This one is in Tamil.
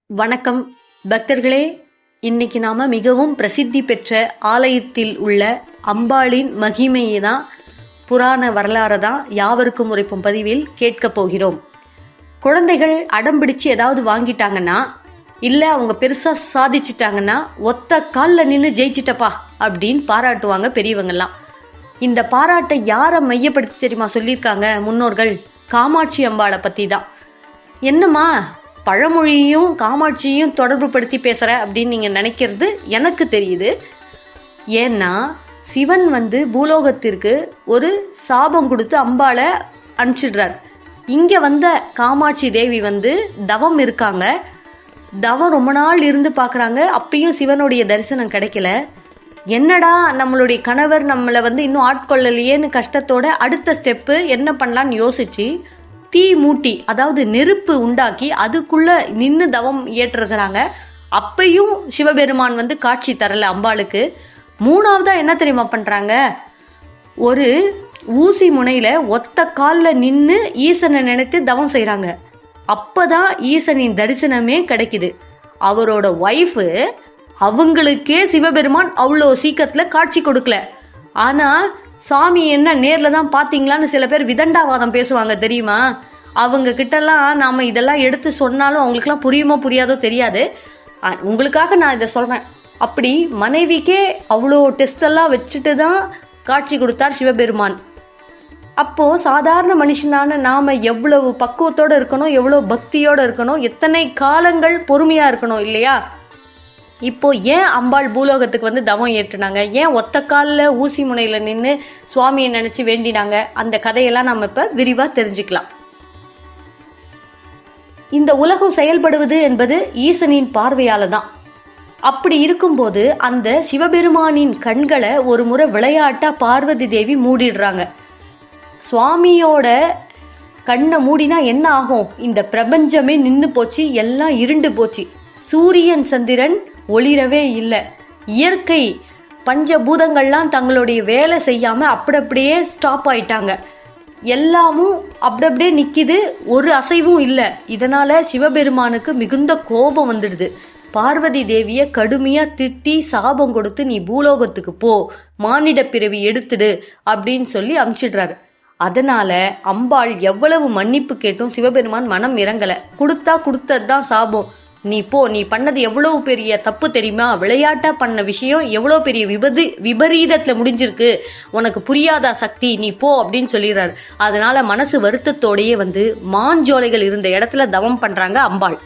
வணக்கம் பக்தர்களே. இன்னைக்கு நாம மிகவும் பிரசித்தி பெற்ற ஆலயத்தில் உள்ள அம்பாளின் மகிமையை தான், புராண வரலாறு தான் யாவருக்கும் உரைப்பும் பதிவில் கேட்க போகிறோம். குழந்தைகள் அடம் பிடிச்சு ஏதாவது வாங்கிட்டாங்கன்னா, இல்லை அவங்க பெருசா சாதிச்சிட்டாங்கன்னா, ஒத்த காலில் நின்று ஜெயிச்சிட்டப்பா அப்படின்னு பாராட்டுவாங்க பெரியவங்கெல்லாம். இந்த பாராட்டை யாரை மையப்படுத்தி தெரியுமா சொல்லியிருக்காங்க முன்னோர்கள்? காமாட்சி அம்பாளை பற்றி தான். என்னம்மா பழமொழியையும் காமாட்சியையும் தொடர்பு படுத்தி பேசுகிற அப்படின்னு நீங்கள் நினைக்கிறது எனக்கு தெரியுது. ஏன்னா சிவன் பூலோகத்திற்கு ஒரு சாபம் கொடுத்து அம்பாளை அனுப்பிச்சிடுறார். இங்கே வந்த காமாட்சி தேவி தவம் இருக்காங்க. தவம் ரொம்ப நாள் இருந்து பார்க்குறாங்க. அப்பயும் சிவனுடைய தரிசனம் கிடைக்கல. என்னடா நம்மளுடைய கணவர் நம்மளை இன்னும் ஆட்கொள்ளலையேன்னு கஷ்டத்தோட அடுத்த ஸ்டெப்பு என்ன பண்ணலான்னு யோசிச்சு தீ மூட்டி, அதாவது நெருப்பு உண்டாக்கி அதுக்குள்ள நின்று தவம் ஏற்றுகிறாங்க. அப்பையும் சிவபெருமான் காட்சி தரல அம்பாளுக்கு. மூணாவதா என்ன தெரியுமா பண்றாங்க? ஒரு ஊசி முனையில ஒத்த காலில் நின்று ஈசனை நினைத்து தவம் செய்யறாங்க. அப்பதான் ஈசனின் தரிசனமே கிடைக்குது. அவரோட ஒய்ஃபு அவங்களுக்கே சிவபெருமான் அவ்வளோ சீக்கிரத்துல காட்சி கொடுக்கல. ஆனா சாமி என்ன நேரில் தான் பார்த்தீங்களான்னு சில பேர் விதண்டாவாதம் பேசுவாங்க தெரியுமா? அவங்க கிட்டலாம் நாம் இதெல்லாம் எடுத்து சொன்னாலும் அவங்களுக்குலாம் புரியுமோ புரியாதோ தெரியாது. உங்களுக்காக நான் இதை சொல்கிறேன். அப்படி மனைவிக்கே அவ்வளோ டெஸ்டெல்லாம் வச்சுட்டு தான் காட்சி கொடுத்தார் சிவபெருமான். அப்போது சாதாரண மனுஷனான நாம் எவ்வளவு பக்குவத்தோடு இருக்கணும், எவ்வளோ பக்தியோடு இருக்கணும், எத்தனை காலங்கள் பொறுமையாக இருக்கணும் இல்லையா? இப்போ ஏன் அம்பாள் பூலோகத்துக்கு தவம் ஏற்றுனாங்க? ஏன் ஒத்த காலில் ஊசி முனையில் நின்று சுவாமியை நினச்சி வேண்டினாங்க? அந்த கதையெல்லாம் நம்ம இப்போ விரிவாக தெரிஞ்சுக்கலாம். இந்த உலகம் செயல்படுவது என்பது ஈசனின் பார்வையால தான். அப்படி இருக்கும்போது அந்த சிவபெருமானின் கண்களை ஒரு முறை விளையாட்டா பார்வதி தேவி மூடிடுறாங்க. சுவாமியோட கண்ணை மூடினா என்ன ஆகும்? இந்த பிரபஞ்சமே நின்று போச்சு, எல்லாம் இருண்டு போச்சு. சூரியன் சந்திரன் ஒளிரவே இல்லை. இயற்கை பஞ்சபூதங்கள்லாம் தங்களுடைய வேலை செய்யாமல் அப்படியே ஸ்டாப் ஆயிட்டாங்க. எல்லாமும் அப்படியே நிற்கிது, ஒரு அசைவும் இல்லை. இதனால் சிவபெருமானுக்கு மிகுந்த கோபம் வந்துடுது. பார்வதி தேவியை கடுமையாக திட்டி சாபம் கொடுத்து, நீ பூலோகத்துக்கு போ, மானிட பிறவி எடுத்துடு அப்படின்னு சொல்லி அனுப்பிச்சிடுறாரு. அதனால அம்பாள் எவ்வளவு மன்னிப்பு கேட்டும் சிவபெருமான் மனம் இறங்கலை. கொடுத்தது தான் சாபம். நீ போ, நீ பண்ணது எவ்வளவு பெரிய தப்பு தெரியுமா? விளையாட்டா பண்ண விஷயம் எவ்வளோ பெரிய விபரீதத்துல முடிஞ்சிருக்கு, உனக்கு புரியாதா சக்தி, நீ போ அப்படின்னு சொல்லிடுறாரு. அதனால மனசு வருத்தத்தோடையே மாஞ்சோலைகள் இருந்த இடத்துல தவம் பண்றாங்க அம்பாள்.